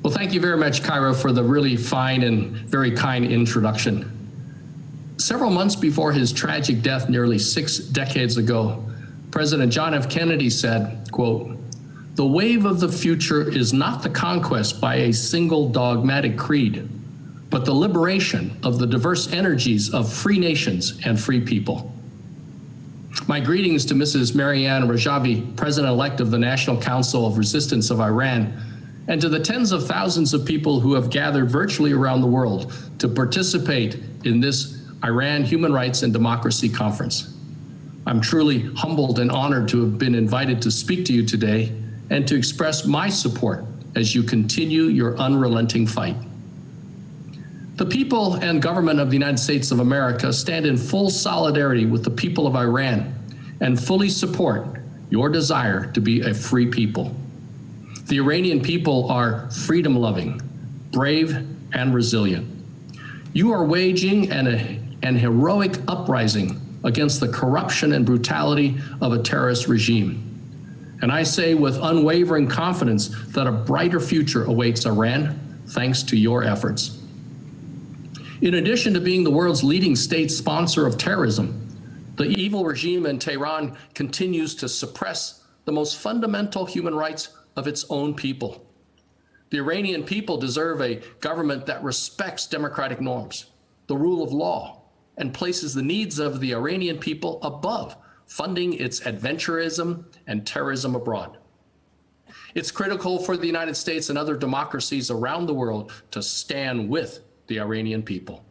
Well, thank you very much, Cairo, for the really fine and very kind introduction. Several months before his tragic death nearly 6 decades ago, President John F. Kennedy said, quote, "The wave of the future is not the conquest by a single dogmatic creed, but the liberation of the diverse energies of free nations and free people." My greetings to Mrs. Marianne Rajavi, President-elect of the National Council of Resistance of Iran, and to the tens of thousands of people who have gathered virtually around the world to participate in this Iran Human Rights and Democracy Conference. I'm truly humbled and honored to have been invited to speak to you today and to express my support as you continue your unrelenting fight. The people and government of the United States of America stand in full solidarity with the people of Iran and fully support your desire to be a free people. The Iranian people are freedom-loving, brave, and resilient. You are waging an heroic uprising against the corruption and brutality of a terrorist regime. And I say with unwavering confidence that a brighter future awaits Iran thanks to your efforts. In addition to being the world's leading state sponsor of terrorism, the evil regime in Tehran continues to suppress the most fundamental human rights of its own people. The Iranian people deserve a government that respects democratic norms, the rule of law, and places the needs of the Iranian people above funding its adventurism and terrorism abroad. It's critical for the United States and other democracies around the world to stand with the Iranian people.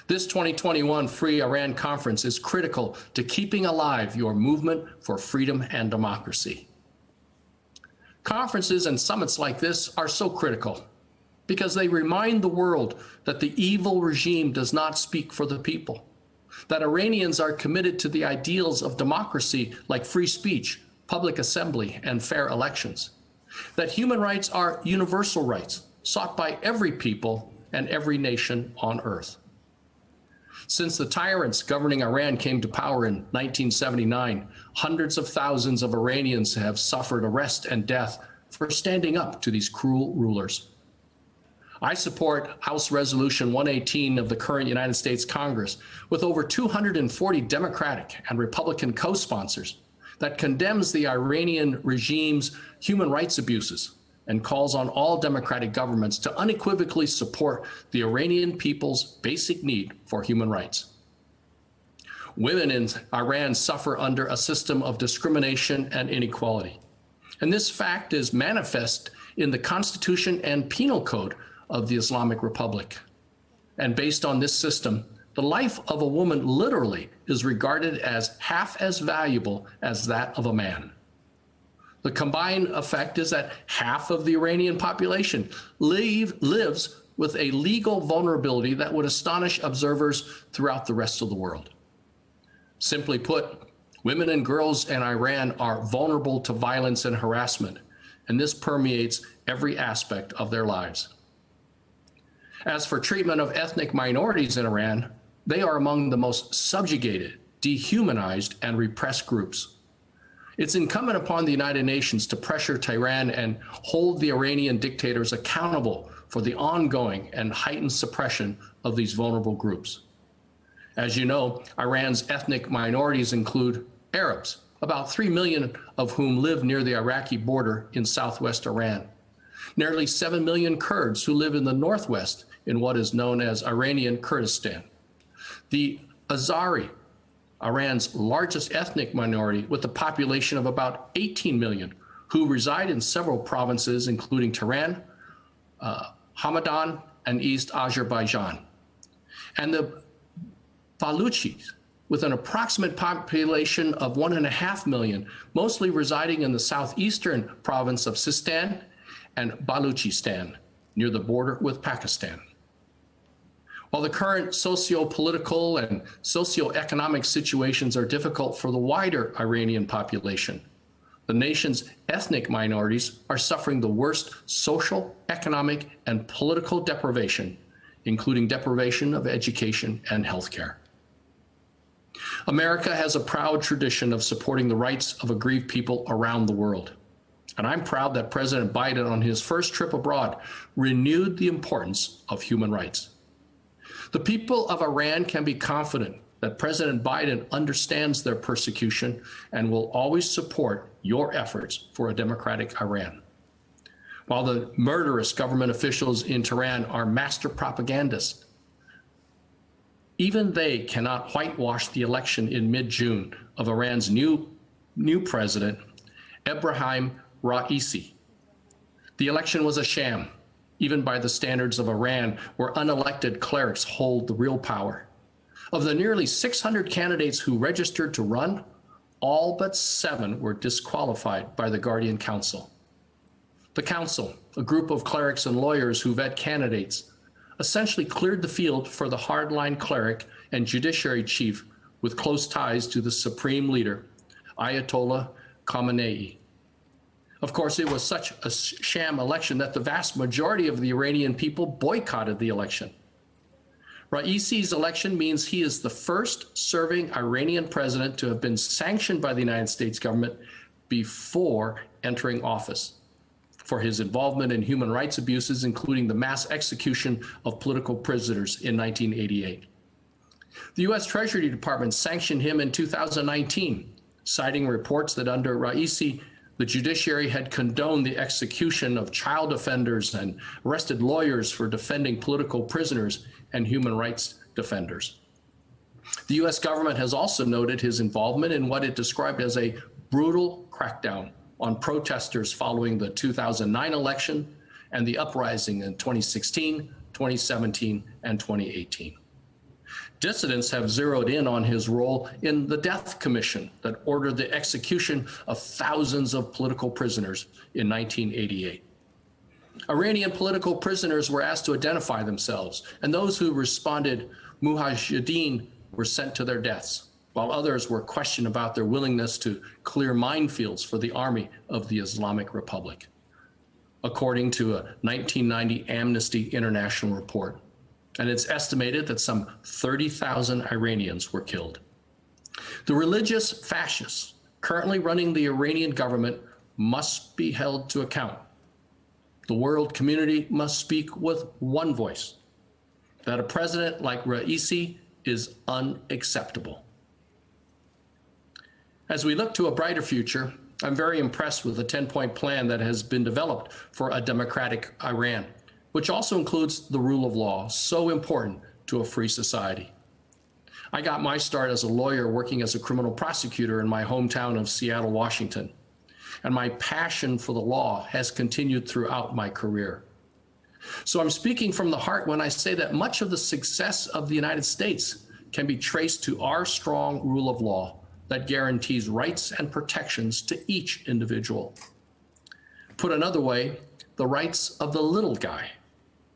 This 2021 Free Iran Conference is critical to keeping alive your movement for freedom and democracy. Conferences and summits like this are so critical because they remind the world that the evil regime does not speak for the people, that Iranians are committed to the ideals of democracy like free speech, public assembly, and fair elections, that human rights are universal rights sought by every people and every nation on earth. Since the tyrants governing Iran came to power in 1979, hundreds of thousands of Iranians have suffered arrest and death for standing up to these cruel rulers. I support House Resolution 118 of the current United States Congress with over 240 Democratic and Republican co-sponsors that condemns the Iranian regime's human rights abuses and calls on all democratic governments to unequivocally support the Iranian people's basic need for human rights. Women in Iran suffer under a system of discrimination and inequality. And this fact is manifest in the Constitution and Penal Code of the Islamic Republic. And based on this system, the life of a woman literally is regarded as half as valuable as that of a man. The combined effect is that half of the Iranian population lives with a legal vulnerability that would astonish observers throughout the rest of the world. Simply put, women and girls in Iran are vulnerable to violence and harassment, and this permeates every aspect of their lives. As for treatment of ethnic minorities in Iran, they are among the most subjugated, dehumanized, and repressed groups. It's incumbent upon the United Nations to pressure Tehran and hold the Iranian dictators accountable for the ongoing and heightened suppression of these vulnerable groups. As you know, Iran's ethnic minorities include Arabs, about 3 million of whom live near the Iraqi border in southwest Iran. Nearly 7 million Kurds who live in the northwest in what is known as Iranian Kurdistan. The Azari, Iran's largest ethnic minority with a population of about 18 million, who reside in several provinces, including Tehran, Hamadan, and East Azerbaijan. And the Baluchis, with an approximate population of 1.5 million, mostly residing in the southeastern province of Sistan and Baluchistan, near the border with Pakistan. While the current socio-political and socio-economic situations are difficult for the wider Iranian population, the nation's ethnic minorities are suffering the worst social, economic, and political deprivation, including deprivation of education and healthcare. America has a proud tradition of supporting the rights of aggrieved people around the world. And I'm proud that President Biden, on his first trip abroad, renewed the importance of human rights. The people of Iran can be confident that President Biden understands their persecution and will always support your efforts for a democratic Iran. While the murderous government officials in Tehran are master propagandists, even they cannot whitewash the election in mid-June of Iran's new president, Ebrahim Raisi. The election was a sham, even by the standards of Iran, where unelected clerics hold the real power. Of the nearly 600 candidates who registered to run, all but 7 were disqualified by the Guardian Council. The council, a group of clerics and lawyers who vet candidates, essentially cleared the field for the hardline cleric and judiciary chief with close ties to the supreme leader, Ayatollah Khamenei. Of course, it was such a sham election that the vast majority of the Iranian people boycotted the election. Raisi's election means he is the first serving Iranian president to have been sanctioned by the United States government before entering office for his involvement in human rights abuses, including the mass execution of political prisoners in 1988. The U.S. Treasury Department sanctioned him in 2019, citing reports that under Raisi, the judiciary had condoned the execution of child offenders and arrested lawyers for defending political prisoners and human rights defenders. The U.S. government has also noted his involvement in what it described as a brutal crackdown on protesters following the 2009 election and the uprising in 2016, 2017, and 2018. Dissidents have zeroed in on his role in the death commission that ordered the execution of thousands of political prisoners in 1988. Iranian political prisoners were asked to identify themselves, and those who responded mujahideen were sent to their deaths, while others were questioned about their willingness to clear minefields for the army of the Islamic Republic, according to a 1990 Amnesty International report. And it's estimated that some 30,000 Iranians were killed. The religious fascists currently running the Iranian government must be held to account. The world community must speak with one voice, that a president like Raisi is unacceptable. As we look to a brighter future, I'm very impressed with the 10-point plan that has been developed for a democratic Iran, which also includes the rule of law, so important to a free society. I got my start as a lawyer working as a criminal prosecutor in my hometown of Seattle, Washington, and my passion for the law has continued throughout my career. So I'm speaking from the heart when I say that much of the success of the United States can be traced to our strong rule of law that guarantees rights and protections to each individual. Put another way, the rights of the little guy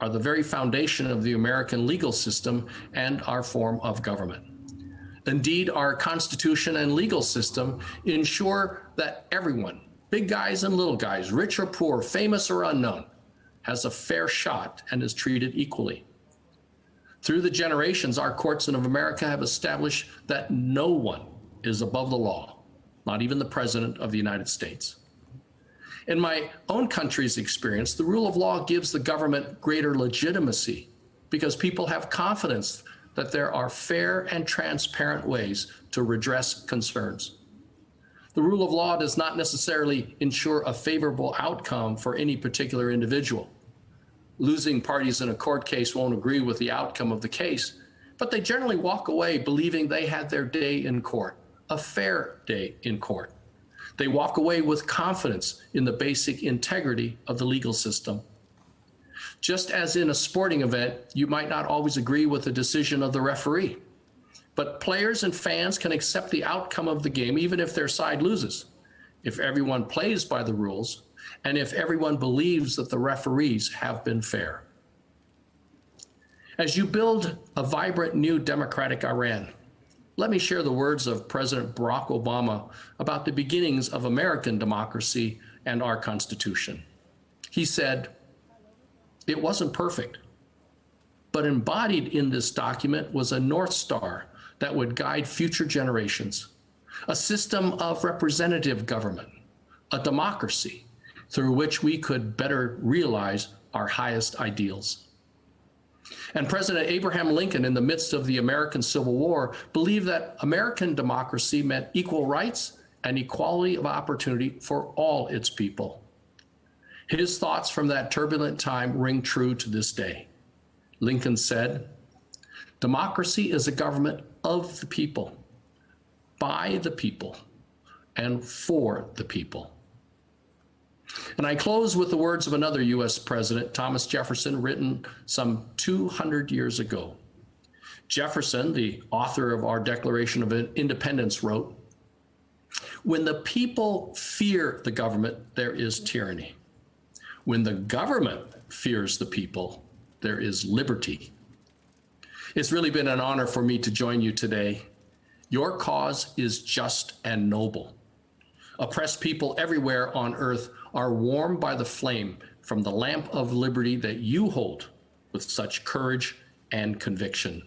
are the very foundation of the American legal system and our form of government. Indeed, our Constitution and legal system ensure that everyone, big guys and little guys, rich or poor, famous or unknown, has a fair shot and is treated equally. Through the generations, our courts in America have established that no one is above the law, not even the President of the United States. In my own country's experience, the rule of law gives the government greater legitimacy because people have confidence that there are fair and transparent ways to redress concerns. The rule of law does not necessarily ensure a favorable outcome for any particular individual. Losing parties in a court case won't agree with the outcome of the case, but they generally walk away believing they had their day in court, a fair day in court. They walk away with confidence in the basic integrity of the legal system. Just as in a sporting event, you might not always agree with the decision of the referee, but players and fans can accept the outcome of the game even if their side loses, if everyone plays by the rules, and if everyone believes that the referees have been fair. As you build a vibrant new democratic Iran, let me share the words of President Barack Obama about the beginnings of American democracy and our Constitution. He said, "It wasn't perfect, but embodied in this document was a North Star that would guide future generations, a system of representative government, a democracy, through which we could better realize our highest ideals. And President Abraham Lincoln, in the midst of the American Civil War, believed that American democracy meant equal rights and equality of opportunity for all its people. His thoughts from that turbulent time ring true to this day. Lincoln said, "Democracy is a government of the people, by the people, and for the people." And I close with the words of another U.S. president, Thomas Jefferson, written some 200 years ago. Jefferson, the author of our Declaration of Independence, wrote, "When the people fear the government, there is tyranny. When the government fears the people, there is liberty." It's really been an honor for me to join you today. Your cause is just and noble. Oppressed people everywhere on earth are warmed by the flame from the lamp of liberty that you hold with such courage and conviction.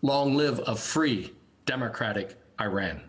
Long live a free, democratic Iran.